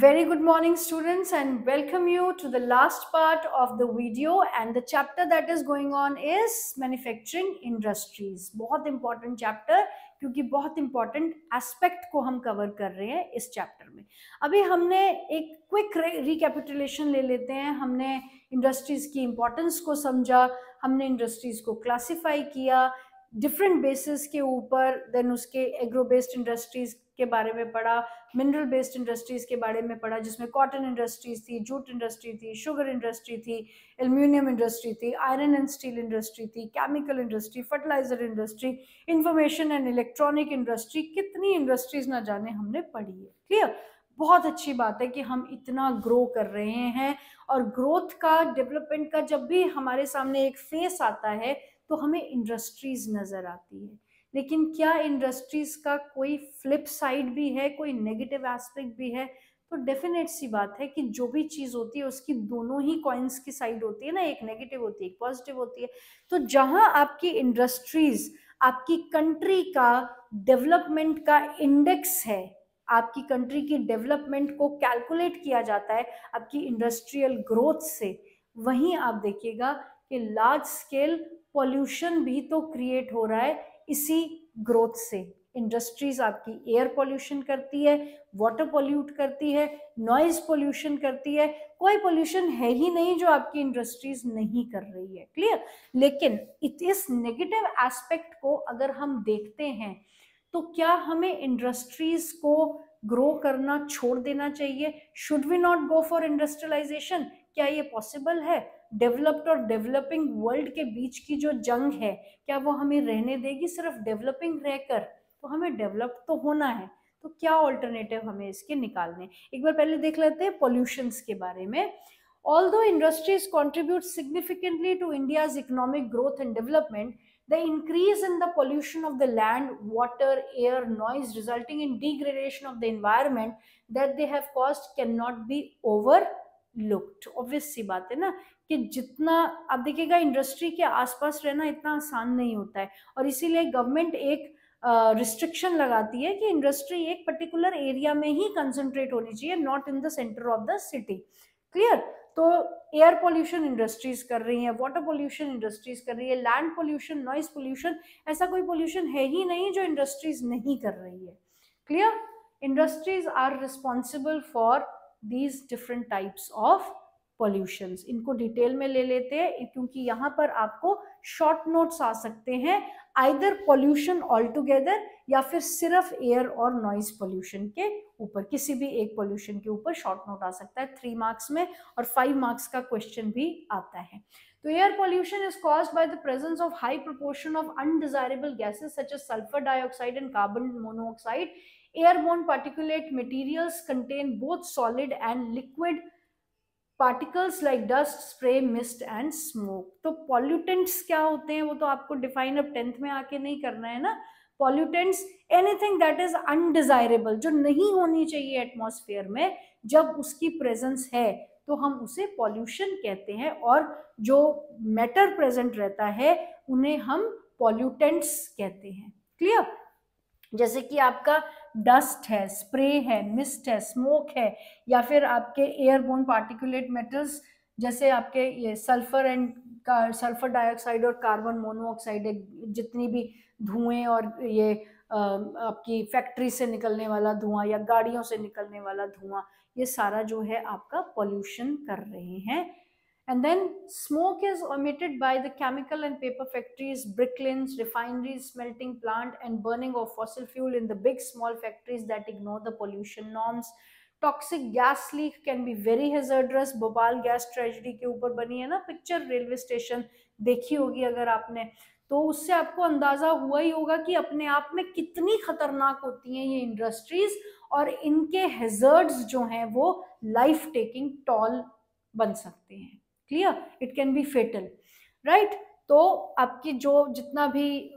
Very good morning students and welcome you to the last part of the video and the chapter that is going on is manufacturing industries. बहुत important chapter क्योंकि बहुत important aspect को हम cover कर रहे हैं इस chapter में. अभी हमने एक quick recapitulation ले लेते हैं. हमने industries की importance को समझा, हमने industries को classify किया डिफरेंट बेसिस के ऊपर, देन उसके एग्रो बेस्ड इंडस्ट्रीज के बारे में पढ़ा, मिनरल बेस्ड इंडस्ट्रीज के बारे में पढ़ा जिसमें कॉटन इंडस्ट्रीज थी, जूट इंडस्ट्री थी, शुगर इंडस्ट्री थी, एल्यूमिनियम इंडस्ट्री थी, आयरन एंड स्टील इंडस्ट्री थी, chemical industry, fertiliser industry, information and electronic industry. कितनी इंडस्ट्रीज ना जाने हमने पढ़ी है. क्लियर. बहुत अच्छी बात है कि हम इतना ग्रो कर रहे हैं और ग्रोथ का, डेवलपमेंट का जब भी हमारे सामने एक फेस आता है तो हमें इंडस्ट्रीज नजर आती है. लेकिन क्या इंडस्ट्रीज का कोई फ्लिप साइड भी है, कोई नेगेटिव एस्पेक्ट भी है? तो डेफिनेट सी बात है कि जो भी चीज होती है उसकी दोनों ही कॉइन्स की साइड होती है ना, एक नेगेटिव होती है एक पॉजिटिव होती है. तो जहां आपकी इंडस्ट्रीज आपकी कंट्री का डेवलपमेंट का इंडेक्स है, आपकी कंट्री की डेवलपमेंट को कैलकुलेट किया जाता है आपकी इंडस्ट्रियल ग्रोथ से, वहीं आप देखिएगा कि लार्ज स्केल पॉल्यूशन भी तो क्रिएट हो रहा है इसी ग्रोथ से. इंडस्ट्रीज आपकी एयर पॉल्यूशन करती है, वाटर पॉल्यूट करती है, नॉइज पॉल्यूशन करती है. कोई पॉल्यूशन है ही नहीं जो आपकी इंडस्ट्रीज नहीं कर रही है. क्लियर. लेकिन इस नेगेटिव एस्पेक्ट को अगर हम देखते हैं तो क्या हमें इंडस्ट्रीज को ग्रो करना छोड़ देना चाहिए? Should we not go for industrialisation? क्या ये पॉसिबल है? डेवलप्ड और डेवलपिंग वर्ल्ड के बीच की जो जंग है, क्या वो हमें रहने देगी सिर्फ डेवलपिंग रहकर? तो हमें डेवलप तो होना है. तो क्या ऑल्टरनेटिव हमें इसके निकालने? एक बार पहले देख लेते हैं पॉल्यूशंस के बारे में. Although industries contribute significantly to India's economic growth and development, the increase in the pollution of the land, water, air, noise resulting in degradation of the environment that they have caused cannot be overlooked. Obvious सी बात है ना कि जितना आप देखिएगा industry के आसपास रहना इतना आसान नहीं होता है और इसीलिए गवर्नमेंट एक रिस्ट्रिक्शन लगाती है कि इंडस्ट्री एक पर्टिकुलर एरिया में ही कंसंट्रेट होनी चाहिए, not in the centre of the city. Clear. तो एयर पोल्यूशन इंडस्ट्रीज कर रही हैं, वाटर पोल्यूशन इंडस्ट्रीज कर रही है, लैंड पोल्यूशन, नॉइज पोल्यूशन, ऐसा कोई पोल्यूशन है ही नहीं जो इंडस्ट्रीज नहीं कर रही है. Clear. Industries are responsible for these different types of pollutions. इनको डिटेल में ले लेते हैं क्योंकि यहाँ पर आपको शॉर्ट नोट्स आ सकते हैं, आइदर पॉल्यूशन ऑल टुगेदर या फिर सिर्फ एयर और नॉइज पॉल्यूशन के ऊपर, किसी भी एक पॉल्यूशन के ऊपर शॉर्ट नोट आ सकता है 3 मार्क्स में और 5 मार्क्स का क्वेश्चन भी आता है. तो air pollution is caused by the presence of high proportion of undesirable gases such as sulphur dioxide and carbon monoxide. Airborne particulate materials contain both solid and liquid particles like dust, spray, mist and smoke. तो pollutants क्या होते हैं वो तो आपको define अब 10th में आके नहीं करना है ना. Pollutants anything that is undesirable, जो नहीं होनी चाहिए एटमॉस्फेयर में, जब उसकी प्रेजेंस है तो हम उसे पॉल्यूशन कहते हैं और जो मैटर प्रेजेंट रहता है उन्हें हम पॉल्यूटेंट्स कहते हैं. क्लियर. जैसे कि आपका डस्ट है, स्प्रे है, मिस्ट है, स्मोक है, या फिर आपके एयरबोर्न पार्टिकुलेट मेटल्स जैसे आपके ये सल्फर एंड सल्फर डाइऑक्साइड और कार्बन मोनोऑक्साइड, जितनी भी धुएं और ये आपकी फैक्ट्री से निकलने वाला धुआं या गाड़ियों से निकलने वाला धुआं, ये सारा जो है आपका पॉल्यूशन कर रहे हैं. And then smoke is emitted by the chemical and paper factories, brick kilns, refineries, smelting plant and burning of fossil fuel in the big small factories that ignore the pollution norms. Toxic gas leak can be very hazardous. Bhopal gas tragedy के ऊपर बनी है ना picture, railway station देखी होगी अगर आपने, तो उससे आपको अंदाजा हुआ ही होगा कि अपने आप में कितनी खतरनाक होती हैं ये इंडस्ट्रीज और इनके हैजर्ड्स जो हैं वो लाइफ टेकिंग टॉल बन सकते हैं. Clear. It can be fatal. Right. तो आपकी जो जितना भी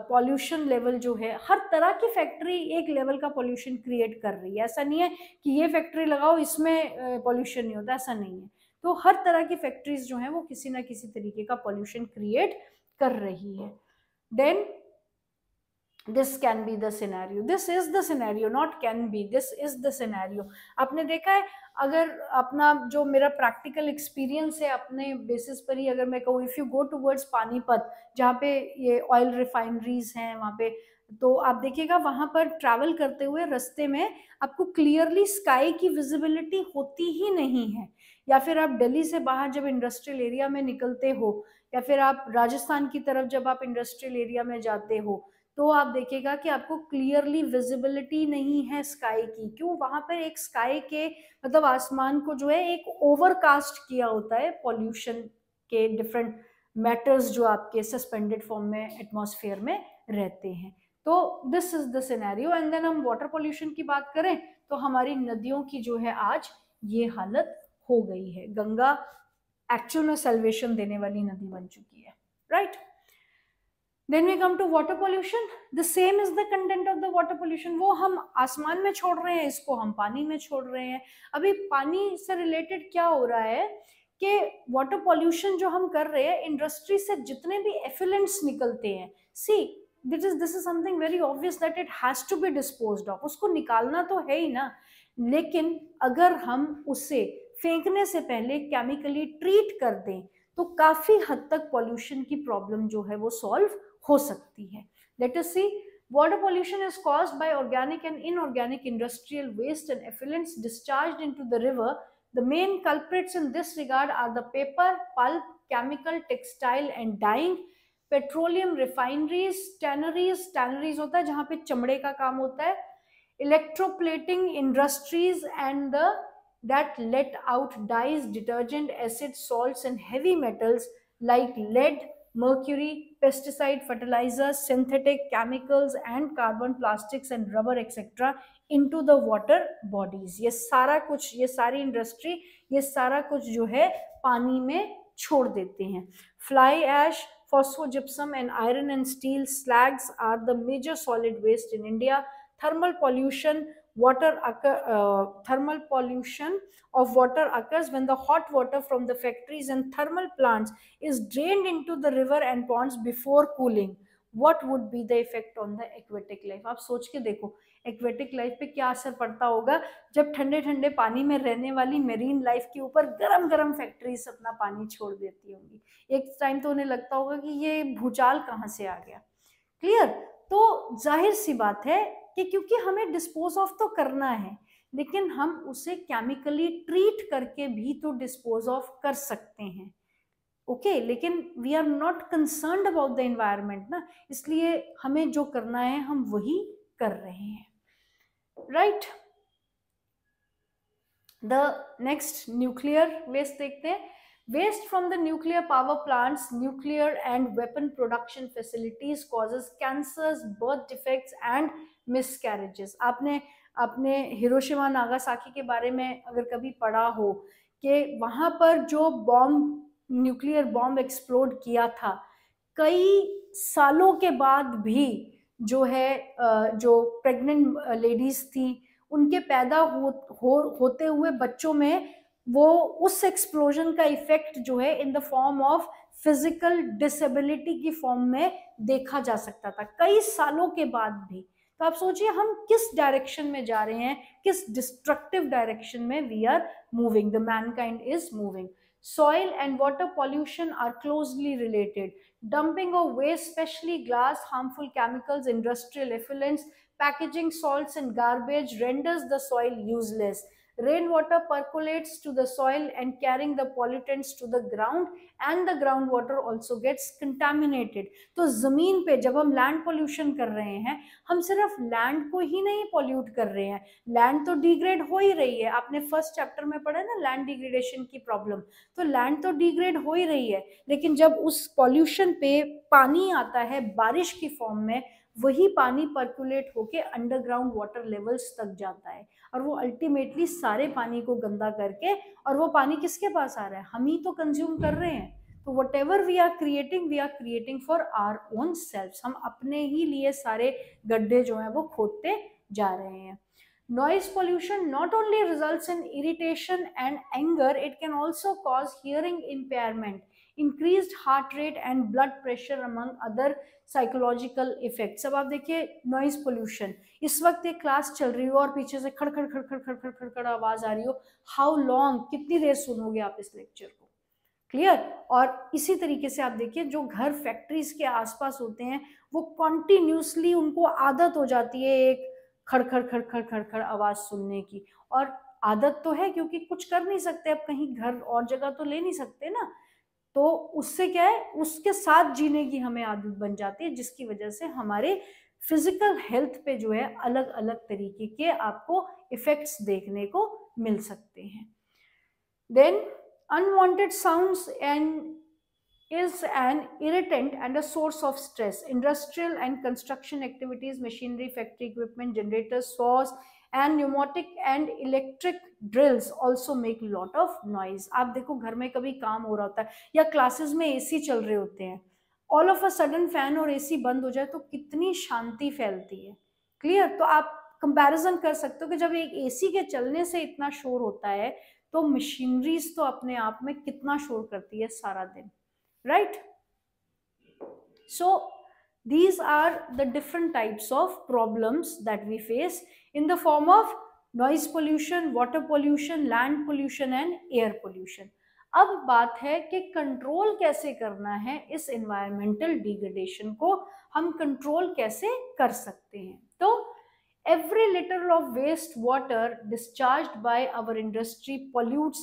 पॉल्यूशन लेवल जो है, हर तरह की फैक्ट्री एक लेवल का पॉल्यूशन क्रिएट कर रही है. ऐसा नहीं है कि ये फैक्ट्री लगाओ इसमें पॉल्यूशन नहीं होता, ऐसा नहीं है. तो हर तरह की फैक्ट्रीज जो है वो किसी ना किसी तरीके का पॉल्यूशन क्रिएट कर रही है. Then this can be the scenario, this is the scenario, not can be, this is the scenario. आपने देखा है, अगर अपना जो मेरा प्रैक्टिकल एक्सपीरियंस है अपने बेसिस पर ही अगर मैं कहूँ, if you go towards Panipat जहाँ पे ये ऑयल रिफाइनरीज हैं वहाँ पे, तो आप देखिएगा वहां पर ट्रैवल करते हुए रास्ते में आपको क्लियरली स्काई की विजिबिलिटी होती ही नहीं है। या फिर आप दिल्ली से बाहर जब इंडस्ट्रियल एरिया में निकलते हो, या फिर आप राजस्थान की तरफ जब आप इंडस्ट्रियल एरिया में जाते हो, तो आप देखिएगा कि आपको क्लियरली विजिबिलिटी नहीं है स्काई की। क्यों? वहां पर एक स्काई के मतलब आसमान को जो है एक ओवरकास्ट किया होता है पॉल्यूशन के डिफरेंट मैटर्स जो आपके सस्पेंडेड फॉर्म में एटमॉस्फेयर में रहते हैं। तो this is the scenario. And then हम वाटर पोल्यूशन की बात करें तो हमारी नदियों की जो है आज ये हालत हो गई है। गंगा एक्चुअल में सेल्वेशन देने वाली नदी बन चुकी है, right? Then we come to water pollution. The same is the content of the water pollution. वो हम आसमान में छोड़ रहे हैं, इसको हम पानी में छोड़ रहे हैं। अभी पानी से रिलेटेड क्या हो रहा है कि वाटर पॉल्यूशन जो हम कर रहे हैं, इंडस्ट्री से जितने भी एफिलेंट्स निकलते हैं, see this is something very obvious that it has to be disposed of. उसको निकालना तो है ही ना, लेकिन अगर हम उसे फेंकने से पहले केमिकली ट्रीट कर दें तो काफी हद तक पॉल्यूशन की प्रॉब्लम जो है वो सॉल्व हो सकती है। Let us see, water pollution is caused by organic and inorganic industrial waste and effluents discharged into the river. The main culprits in this regard are the paper, pulp, chemical, textile and dyeing, petroleum refineries, tanneries, tanneries होता है जहाँ पे चमड़े का काम होता है, electroplating industries and the that let out dyes, detergent, acid, salts and heavy metals like lead, mercury, pesticide, fertilizers, synthetic chemicals and carbon, plastics and rubber etc. into the water bodies. ये सारा कुछ, ये सारी industry ये सारा कुछ जो है पानी में छोड़ देते हैं। Fly ash, phosphogypsum and iron and steel slags are the major solid waste in India. Thermal pollution, thermal pollution of water occurs when the hot water from the factories and thermal plants is drained into the river and ponds before cooling. What would be the effect on the aquatic life? आप सोच के देखो aquatic life पे क्या असर पड़ता होगा जब ठंडे ठंडे पानी में रहने वाली मेरीन लाइफ के ऊपर गरम गरम फैक्ट्रीज अपना पानी छोड़ देती होंगी। एक टाइम तो उन्हें लगता होगा कि ये भूचाल कहाँ से आ गया। क्लियर? तो जाहिर सी बात है कि क्योंकि हमें डिस्पोज ऑफ तो करना है, लेकिन हम उसे केमिकली ट्रीट करके भी तो डिस्पोज ऑफ कर सकते हैं। ओके, लेकिन we are not concerned about the environment ना, इसलिए हमें जो करना है हम वही कर रहे हैं, right? The next nuclear waste देखते हैं। Waste from the nuclear power plants, nuclear and weapon production facilities causes cancers, birth defects and miscarriages. आपने अपने हिरोशिमा नागासाकी के बारे में अगर कभी पढ़ा हो कि वहां पर जो बॉम्ब न्यूक्लियर बॉम्ब एक्सप्लोड किया था, कई सालों के बाद भी जो है जो प्रेग्नेंट लेडीज थी उनके पैदा होते हुए बच्चों में वो उस एक्सप्लोजन का इफेक्ट जो है in the form of physical disability की फॉर्म में देखा जा सकता था कई सालों के बाद भी। तो आप सोचिए हम किस डायरेक्शन में जा रहे हैं, किस डिस्ट्रक्टिव डायरेक्शन में we are moving, the mankind is moving. Soil and water pollution are closely related. Dumping of waste, especially glass, harmful chemicals, industrial effluents, packaging, salts and garbage renders the soil useless. Rainwater percolates to the soil and carrying the pollutants to the ground and the groundwater also gets contaminated. तो जमीन पे जब हम land pollution कर रहे हैं, हम सिर्फ लैंड को ही नहीं पोल्यूट कर रहे हैं, लैंड तो डिग्रेड हो ही रही है। आपने फर्स्ट चैप्टर में पढ़ा ना लैंड डिग्रेडेशन की प्रॉब्लम, तो लैंड तो डिग्रेड हो ही रही है, लेकिन जब उस पॉल्यूशन पे पानी आता है बारिश की फॉर्म में, वही पानी पर्कुलेट होके अंडरग्राउंड वाटर लेवल्स तक जाता है और वो अल्टीमेटली सारे पानी को गंदा करके, और वो पानी किसके पास आ रहा है? हम ही तो कंज्यूम कर रहे हैं। तो whatever we are creating for our own self. हम अपने ही लिए सारे गड्ढे जो हैं वो खोदते जा रहे हैं। Noise pollution not only results in irritation and anger, it can also cause hearing impairment, increased heart rate and blood pressure among other psychological effects. अब आप देखिए नॉइज पोल्यूशन, इस वक्त एक क्लास चल रही हो और पीछे से खड़ खड़ खड़ खड़ खड़ खड़ खड़ खड़ आवाज आ रही हो, हाउ लॉन्ग, कितनी देर सुनोगे आप इस लेक्चर को? क्लियर। और इसी तरीके से आप देखिए जो घर फैक्ट्रीज के आसपास होते हैं वो कॉन्टिन्यूसली उनको आदत हो जाती है एक खड़ खड़ खड़ खड़ खड़ खड़ आवाज सुनने की, और आदत तो है क्योंकि कुछ कर नहीं सकते, अब कहीं घर और जगह तो ले नहीं सकते ना, तो उससे क्या है, उसके साथ जीने की हमें आदत बन जाती है, जिसकी वजह से हमारे फिजिकल हेल्थ पे जो है अलग अलग तरीके के आपको इफेक्ट्स देखने को मिल सकते हैं। Then unwanted sounds and is an irritant and a source of stress. Industrial and construction activities, machinery, factory equipment, generators, saws and pneumatic and electric drills also make lot of noise. आप देखो घर में कभी काम हो रहा होता है या क्लासेस में एसी चल रहे होते हैं, all of a sudden fan और एसी बंद हो जाए तो कितनी शांति फैलती है। क्लियर। तो आप कंपैरिजन कर सकते हो कि जब एक एसी के चलने से इतना शोर होता है तो मशीनरीज तो अपने आप में कितना शोर करती है सारा दिन, right. So these are the different types of problems that we face in the form of noise pollution, water pollution, land pollution and air pollution. अब बात है कि कंट्रोल कैसे करना है, इस environmental degradation को हम कंट्रोल कैसे कर सकते हैं। तो every liter of waste water discharged by our industry pollutes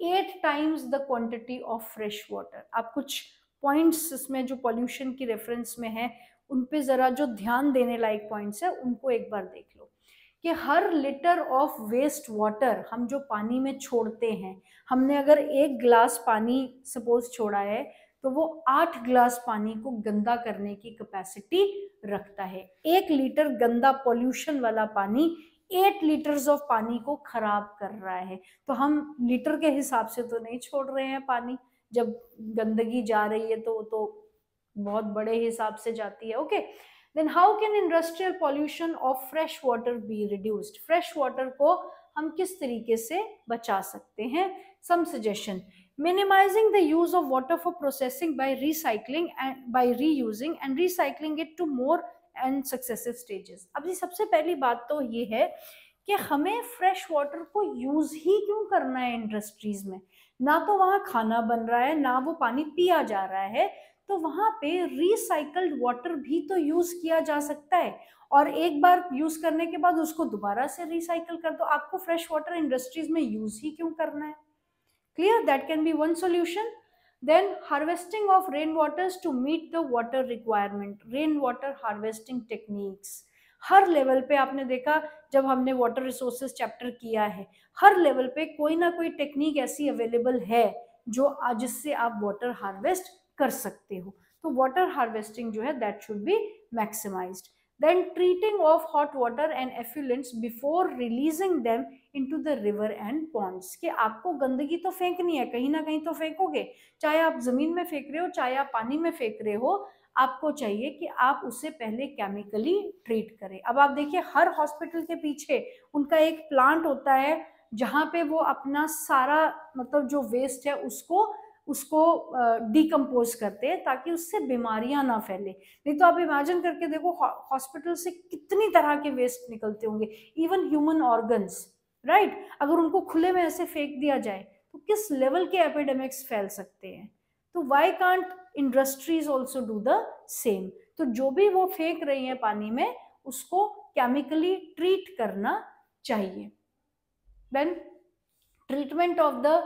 8 times the quantity of fresh water. आप कुछ पॉइंट्स इसमें जो पॉल्यूशन की रेफरेंस में है उन पे जरा जो ध्यान देने लायक पॉइंट्स है उनको एक बार देख लो कि हर लीटर ऑफ वेस्ट वाटर हम जो पानी में छोड़ते हैं, हमने अगर 1 गिलास पानी सपोज छोड़ा है तो वो 8 गिलास पानी को गंदा करने की कैपेसिटी रखता है। 1 लीटर गंदा पॉल्यूशन वाला पानी 8 लीटर्स ऑफ पानी को खराब कर रहा है। तो हम लीटर के हिसाब से तो नहीं छोड़ रहे हैं पानी, जब गंदगी जा रही है तो बहुत बड़े हिसाब से जाती है। Okay, then how can industrial pollution of fresh water be reduced? Fresh water को हम किस तरीके से बचा सकते हैं? Some suggestion: minimizing the use of water for processing by recycling and by reusing and recycling it to more and successive stages. अब ये सबसे पहली बात तो ये है कि हमें फ्रेश वाटर को यूज ही क्यों करना है इंडस्ट्रीज में? ना तो वहाँ खाना बन रहा है ना वो पानी पिया जा रहा है, तो वहाँ पे रिसाइकल्ड वाटर भी तो यूज किया जा सकता है, और एक बार यूज करने के बाद उसको दोबारा से रिसाइकल कर दो। आपको फ्रेश वाटर इंडस्ट्रीज में यूज ही क्यों करना है? Clear? That can be one solution. Then harvesting of rainwaters to meet the water requirement. Rainwater harvesting techniques. Her level पे आपने देखा, जब हमने वाटर रिसोर्सेज चैप्टर किया है, हर लेवल पे कोई ना कोई टेक्निक ऐसी अवेलेबल है जो जिससे आप वाटर हार्वेस्ट कर सकते हो। तो वाटर हार्वेस्टिंग जो है that should be maximised. Then treating of hot water and effluents before releasing them into the river and ponds. कि आपको गंदगी तो फेंकनी है, कहीं ना कहीं तो फेंकोगे, चाहे आप जमीन में फेंक रहे हो चाहे आप पानी में फेंक रहे हो, आपको चाहिए कि आप उसे पहले केमिकली ट्रीट करें। अब आप देखिए हर हॉस्पिटल के पीछे उनका एक प्लांट होता है जहाँ पे वो अपना सारा मतलब जो वेस्ट है उसको डिकम्पोज करते हैं ताकि उससे बीमारियां ना फैले। नहीं तो आप इमेजिन करके देखो हॉस्पिटल से कितनी तरह के वेस्ट निकलते होंगे, इवन ह्यूमन ऑर्गन्स, राइट। अगर उनको खुले में ऐसे फेंक दिया जाए तो किस लेवल के एपिडेमिक्स फैल सकते हैं। तो why can't industries also do the same? तो जो भी वो फेंक रही हैं पानी में उसको केमिकली ट्रीट करना चाहिए। Then treatment of the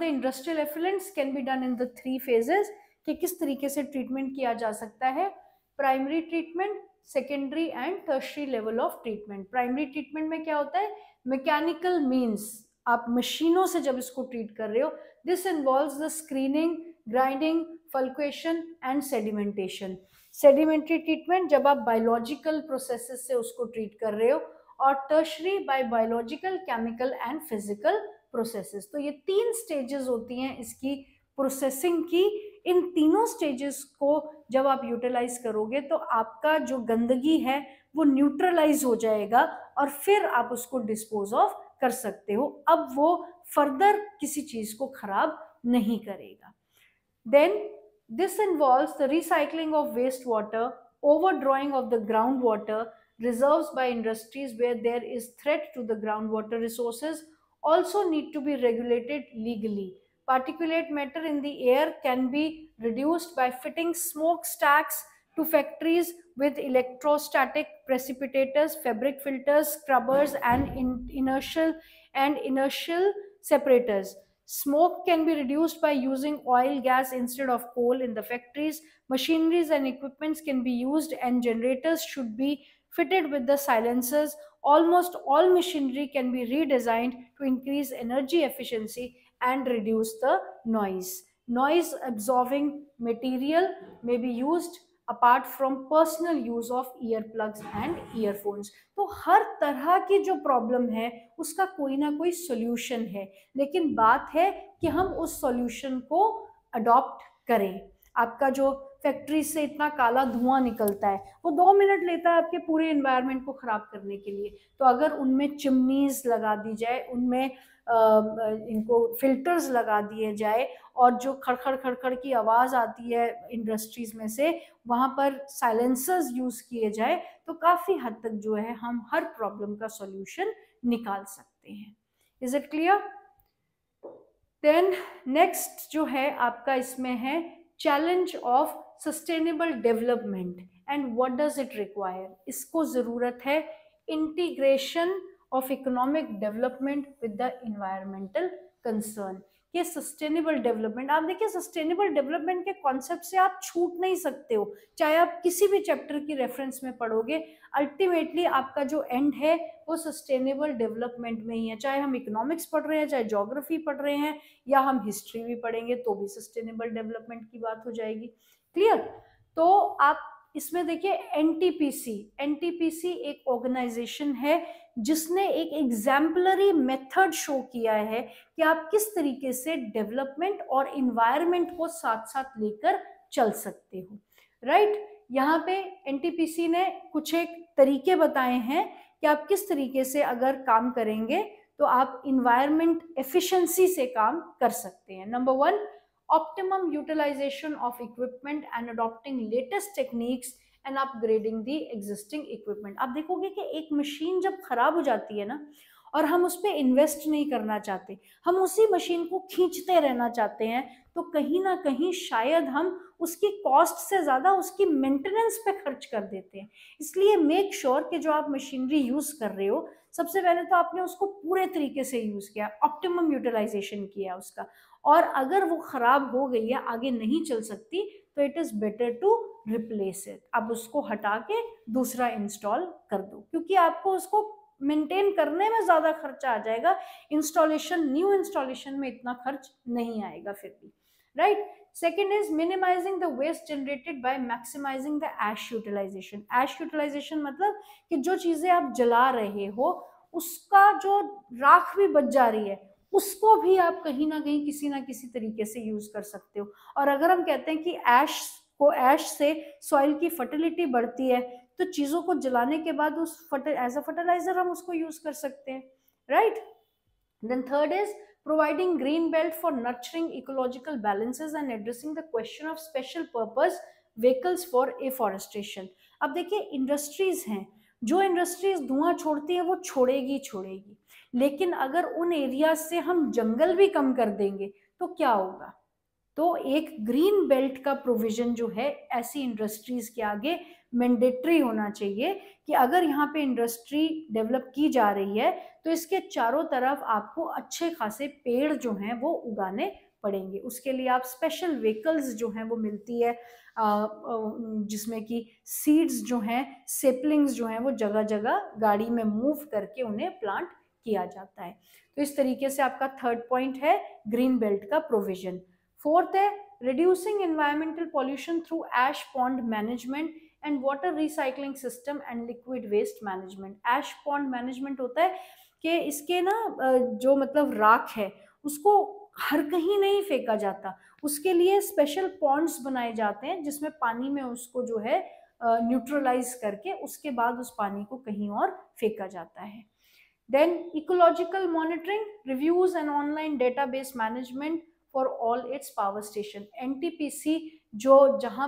industrial effluents can be done in the 3 phases. कि किस तरीके से ट्रीटमेंट किया जा सकता है? Primary treatment, secondary and tertiary level of treatment. Primary treatment में क्या होता है? मैकेनिकल मीन्स, आप मशीनों से जब इसको ट्रीट कर रहे हो, this involves the screening, grinding, flocculation and sedimentation. Sedimentary treatment जब आप बायोलॉजिकल प्रोसेसेस से उसको ट्रीट कर रहे हो, और tertiary bye biological, chemical and physical processes. तो ये 3 स्टेजेस होती हैं इसकी प्रोसेसिंग की इन तीनों स्टेजेस को जब आप यूटिलाइज करोगे तो आपका जो गंदगी है वो न्यूट्रलाइज हो जाएगा और फिर आप उसको डिस्पोज ऑफ कर सकते हो। अब वो फर्दर किसी चीज को खराब नहीं करेगा। Then this involves the recycling of waste water, overdrawing of the groundwater reserves by industries where there is threat to the groundwater resources also need to be regulated legally. Particulate matter in the air can be reduced by fitting smokestacks to factories with electrostatic precipitators, fabric filters, scrubbers, and inertial separators. Smoke can be reduced by using oil, gas instead of coal in the factories. Machineries and equipments can be used, and generators should be fitted with the silencers. Almost all machinery can be redesigned to increase energy efficiency and reduce the noise. Noise absorbing material may be used apart from personal use of earplugs and earphones. तो हर तरह की जो problem है उसका कोई ना कोई solution है, लेकिन बात है कि हम उस सॉल्यूशन को अडॉप्ट करें। आपका जो फैक्ट्री से इतना काला धुआं निकलता है वो 2 मिनट लेता है आपके पूरे एनवायरनमेंट को खराब करने के लिए, तो अगर उनमें चिमनीज लगा दी जाए, उनमें इनको फिल्टर्स लगा दिए जाए और जो खड़खड़ खड़खड़ की आवाज आती है इंडस्ट्रीज में से वहां पर साइलेंसर्स यूज किए जाए तो काफी हद तक जो है हम हर प्रॉब्लम का सॉल्यूशन निकाल सकते हैं। Is it clear? Then next जो है आपका इसमें है challenge of sustainable development and what does it require. इसको जरूरत है integration of economic development with the environmental concern. ये सस्टेनेबल डेवलपमेंट, आप देखिए सस्टेनेबल डेवलपमेंट के कॉन्सेप्ट से आप छूट नहीं सकते हो, चाहे आप किसी भी चैप्टर की रेफरेंस में पढ़ोगे, अल्टीमेटली आपका जो एंड है वो सस्टेनेबल डेवलपमेंट में ही है। चाहे हम इकोनॉमिक्स पढ़ रहे हैं, चाहे ज्योग्राफी पढ़ रहे हैं, या हम हिस्ट्री भी पढ़ेंगे तो भी सस्टेनेबल डेवलपमेंट की बात हो जाएगी। क्लियर? तो आप इसमें देखिए एनटीपीसी एक ऑर्गेनाइजेशन है जिसने एक एग्जाम्पलरी मेथड शो किया है कि आप किस तरीके से डेवलपमेंट और इन्वायरमेंट को साथ साथ लेकर चल सकते हो। राइट? यहाँ पे एनटीपीसी ने कुछ एक तरीके बताए हैं कि आप किस तरीके से अगर काम करेंगे तो आप इन्वायरमेंट एफिशिएंसी से काम कर सकते हैं। Number 1, optimum utilization of equipment and adopting latest techniques and upgrading the existing equipment। आप देखोगे कि एक मशीन जब खराब हो जाती है ना और हम उस पर इन्वेस्ट नहीं करना चाहते, हम उसी मशीन को खींचते रहना चाहते हैं, तो कहीं ना कहीं शायद हम उसकी कॉस्ट से ज़्यादा उसकी मेंटेनेंस पे खर्च कर देते हैं। इसलिए मेक श्योर कि जो आप मशीनरी यूज़ कर रहे हो सबसे पहले तो आपने उसको पूरे तरीके से यूज़ किया, ऑप्टिमम यूटिलाइजेशन किया उसका, और अगर वो खराब हो गई है, आगे नहीं चल सकती, तो it is better to replace it. अब उसको हटा के दूसरा इंस्टॉल कर दो, क्योंकि आपको उसको मेंटेन करने में ज़्यादा खर्चा आ जाएगा, न्यू इंस्टॉलेशन में इतना खर्च नहीं आएगा फिर भी। Right? Second is minimising the waste generated by maximising the ash utilisation. Ash utilisation मतलब कि जो चीज़ें आप जला रहे हो उसका जो राख भी बच जा रही है उसको भी आप कहीं ना कहीं किसी ना किसी तरीके से यूज कर सकते हो। और अगर हम कहते हैं कि ऐश से सॉइल की फर्टिलिटी बढ़ती है, तो चीजों को जलाने के बाद उस एज अ फर्टिलाइजर हम उसको यूज कर सकते हैं। Right? Then third is providing green belt for nurturing ecological balances and addressing the question of special purpose vehicles for afforestation. अब देखिए इंडस्ट्रीज हैं, जो इंडस्ट्रीज धुआं छोड़ती है वो छोड़ेगी, लेकिन अगर उन एरिया से हम जंगल भी कम कर देंगे तो क्या होगा? तो एक ग्रीन बेल्ट का प्रोविजन जो है ऐसी इंडस्ट्रीज के आगे मैंडेटरी होना चाहिए कि अगर यहाँ पे इंडस्ट्री डेवलप की जा रही है तो इसके चारों तरफ आपको अच्छे खासे पेड़ जो हैं वो उगाने पड़ेंगे। उसके लिए आप स्पेशल व्हीकल्स जो हैं वो मिलती है जिसमें कि सीड्स जो हैं, सेपलिंग्स जो हैं वो जगह जगह गाड़ी में मूव करके उन्हें प्लांट किया जाता है। तो इस तरीके से आपका थर्ड पॉइंट है ग्रीन बेल्ट का प्रोविजन। फोर्थ है reducing environmental pollution through ash pond management and water recycling system and liquid waste management. Ash pond management होता है कि इसके ना जो मतलब राख है उसको हर कहीं नहीं फेंका जाता, उसके लिए स्पेशल पॉन्ड्स बनाए जाते हैं जिसमें पानी में उसको जो है न्यूट्रलाइज करके उसके बाद उस पानी को कहीं और फेंका जाता है। Then ecological monitoring, reviews and online database management for all its power station। NTPC जो जहां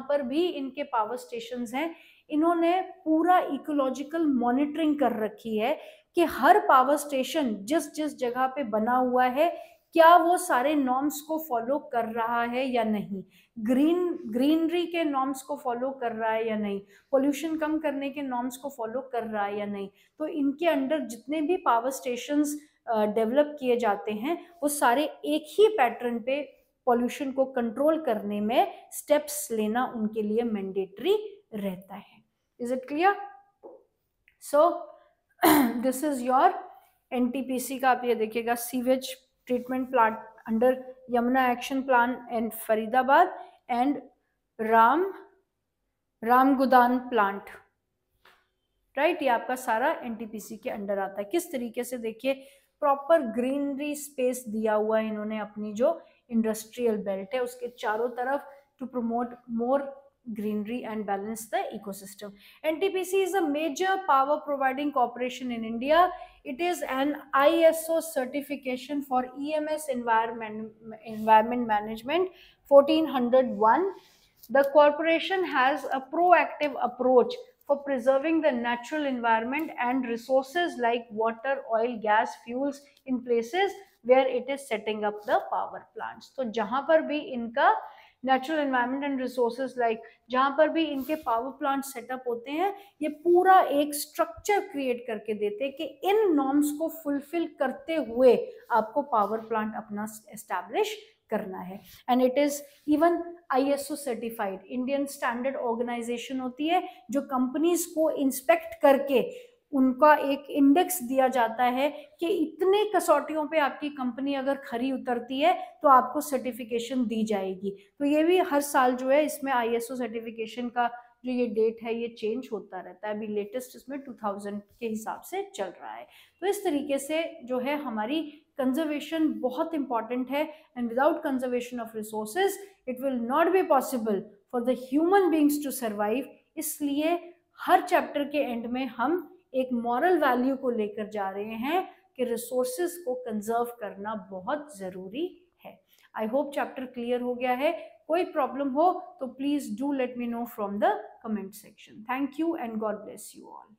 पर भी इनके पावर स्टेशंस हैं, इन्होंने पूरा इकोलॉजिकल मॉनिटरिंग कर रखी है कि हर पावर स्टेशन जिस जिस जगह पे बना हुआ है क्या वो सारे नॉर्म्स को फॉलो कर रहा है या नहीं, ग्रीनरी के नॉर्म्स को फॉलो कर रहा है या नहीं, पोल्यूशन कम करने के नॉर्म्स को फॉलो कर रहा है या नहीं। तो इनके अंडर जितने भी पावर स्टेशंस डेवलप किए जाते हैं वो सारे एक ही पैटर्न पे पोल्यूशन को कंट्रोल करने में स्टेप्स लेना उनके लिए मैंडेटरी रहता है। Is it clear? So this is your NTPC का, आप ये देखिएगा, sewage treatment plant under Yamuna action plan and Faridabad and रामगुदान प्लांट, राइट। ये आपका सारा एनटीपीसी के अंडर आता है। किस तरीके से देखिए प्रॉपर ग्रीनरी स्पेस दिया हुआ है इन्होंने अपनी जो इंडस्ट्रियल बेल्ट है उसके चारों तरफ to promote more greenery and balance the ecosystem. NTPC is a major power providing corporation in India. It is an ISO certification for EMS environment management 1401. The corporation has a proactive approach for preserving the natural environment and resources like water, oil, gas, fuels in places where it is setting up the power plants. तो जहां पर भी इनका natural environment and resources like जहां पर भी इनके power plant setup होते हैं ये पूरा एक स्ट्रक्चर क्रिएट करके देते हैं कि इन नॉर्म्स को फुलफिल करते हुए आपको पावर प्लांट अपना एस्टैब्लिश करना है। And it is even ISO certified, Indian standard organisation होती है जो कंपनीज को इंस्पेक्ट करके उनका एक इंडेक्स दिया जाता है कि इतने कसौटियों पे आपकी कंपनी अगर खरी उतरती है तो आपको सर्टिफिकेशन दी जाएगी। तो ये भी हर साल जो है इसमें ISO सर्टिफिकेशन का जो ये डेट है ये चेंज होता रहता है। अभी लेटेस्ट इसमें 2000 के हिसाब से चल रहा है। तो इस तरीके से जो है हमारी कंजर्वेशन बहुत इंपॉर्टेंट है and without conservation of resources it will not be possible for the human beings to survive. इसलिए हर चैप्टर के एंड में हम एक मॉरल वैल्यू को लेकर जा रहे हैं कि रिसोर्सेज को कंजर्व करना बहुत जरूरी है। आई होप चैप्टर क्लियर हो गया है। कोई प्रॉब्लम हो तो please do let me know from the comment section. Thank you and God bless you all.